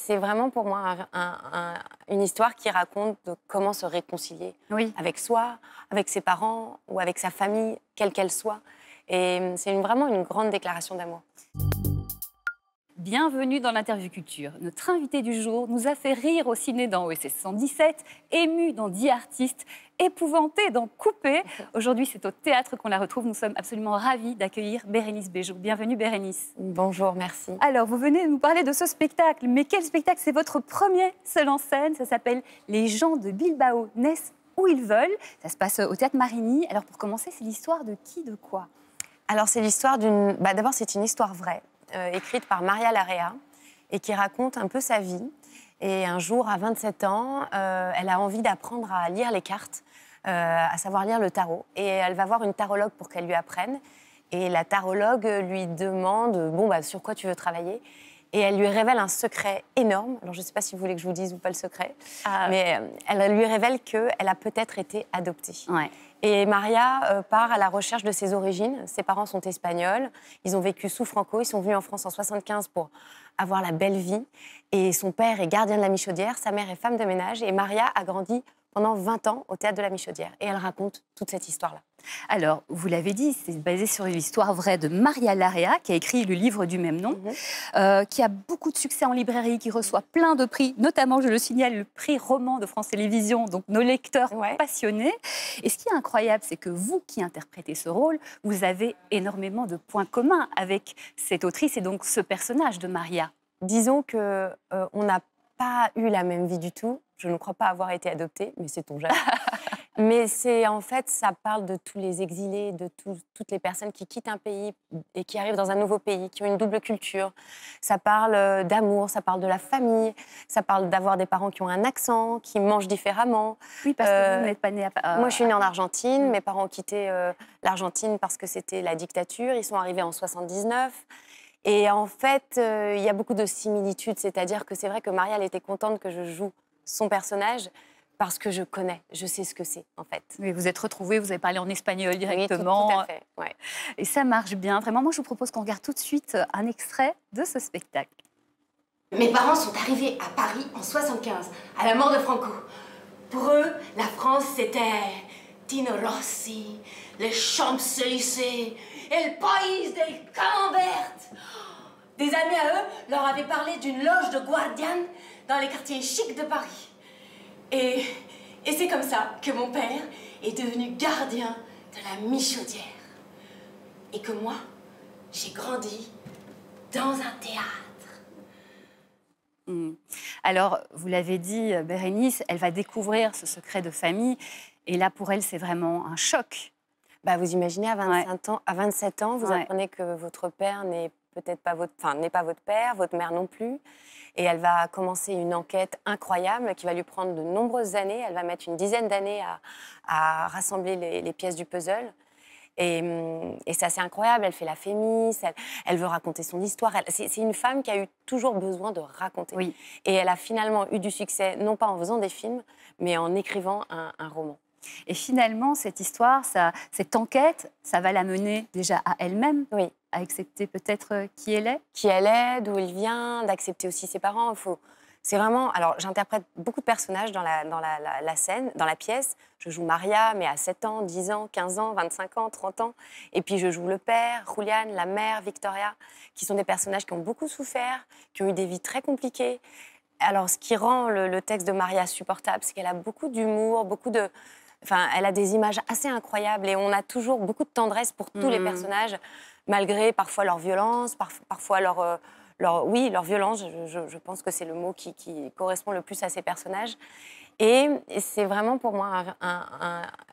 C'est vraiment pour moi une histoire qui raconte de comment se réconcilier avec soi, avec ses parents ou avec sa famille, quelle qu'elle soit. Et c'est vraiment une grande déclaration d'amour. Bienvenue dans l'interview culture. Notre invité du jour nous a fait rire au ciné dans OSS 117, ému dans 10 artistes, épouvanté dans Coupé. Aujourd'hui, c'est au théâtre qu'on la retrouve. Nous sommes absolument ravis d'accueillir Bérénice Bejo. Bienvenue Bérénice. Bonjour, merci. Alors, vous venez nous parler de ce spectacle. Mais quel spectacle? C'est votre premier seul en scène. Ça s'appelle Les gens de Bilbao naissent où ils veulent. Ça se passe au théâtre Marigny. Alors, pour commencer, c'est l'histoire de qui, de quoi? Alors, c'est l'histoire d'une... d'abord, c'est une histoire vraie. Écrite par Maria Larrea et qui raconte un peu sa vie. Et un jour, à 27 ans, elle a envie d'apprendre à lire les cartes, à savoir lire le tarot. Et elle va voir une tarologue pour qu'elle lui apprenne. Et la tarologue lui demande sur quoi tu veux travailler. Et elle lui révèle un secret énorme. Alors, je ne sais pas si vous voulez que je vous dise ou pas le secret, mais elle lui révèle qu'elle a peut-être été adoptée. Ouais. Et Maria part à la recherche de ses origines. Ses parents sont espagnols. Ils ont vécu sous Franco. Ils sont venus en France en 75 pour avoir la belle vie. Et son père est gardien de la Michaudière. Sa mère est femme de ménage. Et Maria a grandi pendant 20 ans au théâtre de la Michaudière. Et elle raconte toute cette histoire-là. Alors, vous l'avez dit, c'est basé sur l'histoire vraie de Maria Larrea, qui a écrit le livre du même nom, qui a beaucoup de succès en librairie, qui reçoit plein de prix, notamment, je le signale, le prix roman de France Télévisions, donc nos lecteurs passionnés. Et ce qui est incroyable, c'est que vous qui interprétez ce rôle, vous avez énormément de points communs avec cette autrice et donc ce personnage de Maria. Disons qu'on n'a pas eu la même vie du tout. Je ne crois pas avoir été adoptée, mais sait-on jamais. Mais en fait, ça parle de tous les exilés, de toutes les personnes qui quittent un pays et qui arrivent dans un nouveau pays, qui ont une double culture. Ça parle d'amour, ça parle de la famille, ça parle d'avoir des parents qui ont un accent, qui mangent différemment. Oui, parce que vous n'êtes pas née à... Moi, je suis née en Argentine. Mes parents ont quitté l'Argentine parce que c'était la dictature. Ils sont arrivés en 79. Et en fait, il y a beaucoup de similitudes. C'est-à-dire que c'est vrai que Maria, elle était contente que je joue son personnage parce que je connais, je sais ce que c'est, en fait. Oui, vous êtes retrouvés, vous avez parlé en espagnol directement. Oui, tout à fait, ouais. Et ça marche bien. Vraiment, moi, je vous propose qu'on regarde tout de suite un extrait de ce spectacle. Mes parents sont arrivés à Paris en 75, à la mort de Franco. Pour eux, la France, c'était Tino Rossi, les Champs-Élysées et le pays des Camemberts. Des amis à eux leur avaient parlé d'une loge de guardiane dans les quartiers chics de Paris. Et c'est comme ça que mon père est devenu gardien de la Michaudière. Et que moi, j'ai grandi dans un théâtre. Alors, vous l'avez dit, Bérénice, elle va découvrir ce secret de famille. Et là, pour elle, c'est vraiment un choc. Vous imaginez, à 27 ans, vous apprenez que votre père n'est peut-être pas n'est pas votre père, votre mère non plus. Et elle va commencer une enquête incroyable qui va lui prendre de nombreuses années. Elle va mettre une dizaine d'années à rassembler les pièces du puzzle. Et c'est assez incroyable. Elle fait la Fémis, elle veut raconter son histoire. C'est une femme qui a eu toujours besoin de raconter. Oui. Et elle a finalement eu du succès, non pas en faisant des films, mais en écrivant un roman. Et finalement, cette histoire, cette enquête, ça va la mener déjà à elle-même, à accepter peut-être qui elle est. Qui elle est, d'où elle vient, d'accepter aussi ses parents. C'est vraiment... Alors, j'interprète beaucoup de personnages dans la scène, dans la pièce. Je joue Maria, mais à 7 ans, 10 ans, 15 ans, 25 ans, 30 ans. Et puis, je joue le père, Julian, la mère, Victoria, qui sont des personnages qui ont beaucoup souffert, qui ont eu des vies très compliquées. Alors, ce qui rend le texte de Maria supportable, c'est qu'elle a beaucoup d'humour, elle a des images assez incroyables et on a toujours beaucoup de tendresse pour tous les personnages, malgré parfois leur violence, parfois leur violence. Je pense que c'est le mot qui correspond le plus à ces personnages. Et c'est vraiment pour moi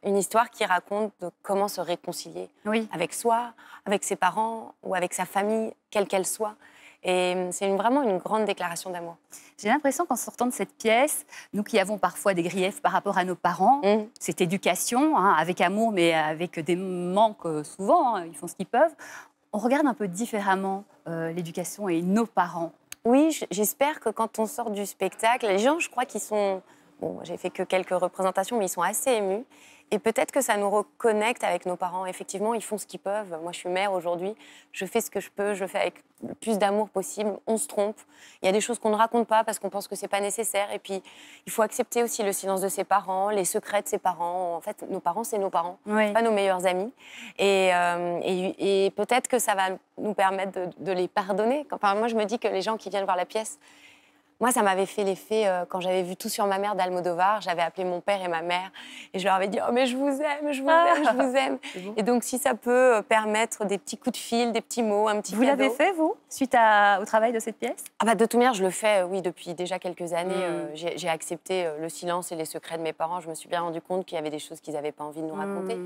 une histoire qui raconte de comment se réconcilier avec soi, avec ses parents ou avec sa famille, quelle qu'elle soit. Et c'est vraiment une grande déclaration d'amour. J'ai l'impression qu'en sortant de cette pièce, nous qui avons parfois des griefs par rapport à nos parents, cette éducation, avec amour, mais avec des manques souvent, ils font ce qu'ils peuvent, on regarde un peu différemment l'éducation et nos parents. Oui, j'espère que quand on sort du spectacle, les gens, je crois qu'ils sont... Bon, j'ai fait que quelques représentations, mais ils sont assez émus. Et peut-être que ça nous reconnecte avec nos parents. Effectivement, ils font ce qu'ils peuvent. Moi, je suis mère aujourd'hui. Je fais ce que je peux. Je le fais avec le plus d'amour possible. On se trompe. Il y a des choses qu'on ne raconte pas parce qu'on pense que c'est pas nécessaire. Et puis, il faut accepter aussi le silence de ses parents, les secrets de ses parents. En fait, nos parents, c'est nos parents, Oui. pas nos meilleurs amis. Et peut-être que ça va nous permettre de les pardonner. Enfin, moi, je me dis que les gens qui viennent voir la pièce, moi, ça m'avait fait l'effet quand j'avais vu Tout sur ma mère d'Almodovar. J'avais appelé mon père et ma mère et je leur avais dit « Oh, mais je vous aime, je vous aime, je vous aime ». Et donc, si ça peut permettre des petits coups de fil, des petits mots, un petit Vous cadeau. l'avez fait, vous, suite au travail de cette pièce? Ah bah, de toute manière, je le fais, oui, depuis déjà quelques années. J'ai accepté le silence et les secrets de mes parents. Je me suis bien rendu compte qu'il y avait des choses qu'ils n'avaient pas envie de nous raconter.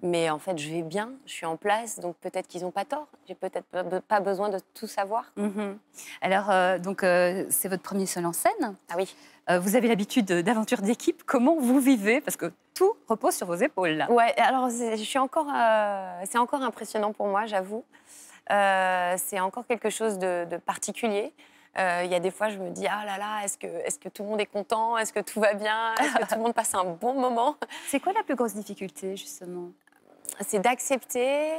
Mais en fait, je vais bien, je suis en place, donc peut-être qu'ils n'ont pas tort. J'ai peut-être pas besoin de tout savoir. Alors, c'est votre premier seul en scène. Ah oui. Vous avez l'habitude d'aventures d'équipe. Comment vous vivez? Parce que tout repose sur vos épaules, là. Ouais, alors c'est encore impressionnant pour moi, j'avoue. C'est encore quelque chose de particulier. Il y a des fois, je me dis, ah là là, est-ce que tout le monde est content? Est-ce que tout va bien? Est-ce que tout le monde passe un bon moment? C'est quoi la plus grosse difficulté, justement? C'est d'accepter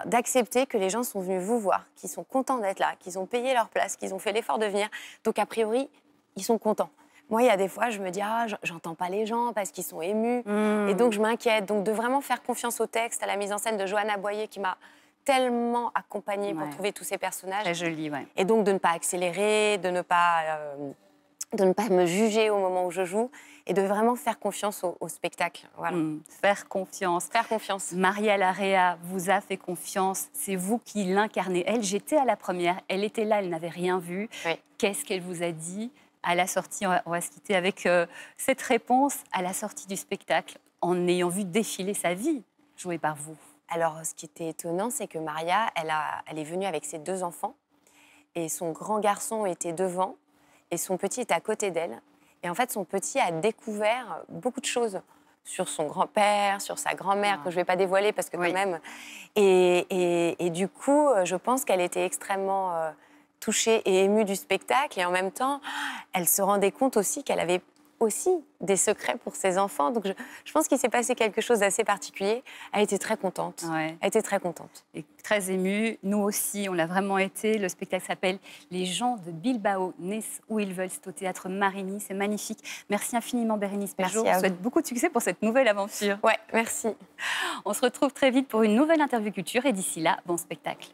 d'accepter que les gens sont venus vous voir, qu'ils sont contents d'être là, qu'ils ont payé leur place, qu'ils ont fait l'effort de venir. Donc, a priori, ils sont contents. Moi, il y a des fois, je me dis, ah, j'entends pas les gens parce qu'ils sont émus. Et donc, je m'inquiète. Donc, de vraiment faire confiance au texte, à la mise en scène de Johanna Boyer, qui m'a tellement accompagnée pour trouver tous ces personnages. Très joli, ouais. Et donc, de ne pas accélérer, de ne pas me juger au moment où je joue et de vraiment faire confiance au spectacle. Voilà. Faire confiance. Faire confiance. Maria Larrea vous a fait confiance. C'est vous qui l'incarnez. Elle, j'étais à la première. Elle était là, elle n'avait rien vu. Oui. Qu'est-ce qu'elle vous a dit à la sortie? On va se quitter avec cette réponse à la sortie du spectacle, en ayant vu défiler sa vie jouée par vous. Alors, ce qui était étonnant, c'est que Maria, elle est venue avec ses 2 enfants et son grand garçon était devant et son petit était à côté d'elle. Et en fait, son petit a découvert beaucoup de choses sur son grand-père, sur sa grand-mère, que je ne vais pas dévoiler parce que quand même... Et du coup, je pense qu'elle était extrêmement touchée et émue du spectacle. Et en même temps, elle se rendait compte aussi qu'elle avait aussi des secrets pour ses enfants. Donc, je pense qu'il s'est passé quelque chose d'assez particulier. Elle était très contente. Ouais. Elle était très contente. Et très émue. Nous aussi, on l'a vraiment été. Le spectacle s'appelle « Les gens de Bilbao naissent où ils veulent ». C'est au Théâtre Marigny. C'est magnifique. Merci infiniment, Bérénice Bejo. Merci à vous. Souhaite beaucoup de succès pour cette nouvelle aventure. Ouais, merci. On se retrouve très vite pour une nouvelle interview culture. Et d'ici là, bon spectacle.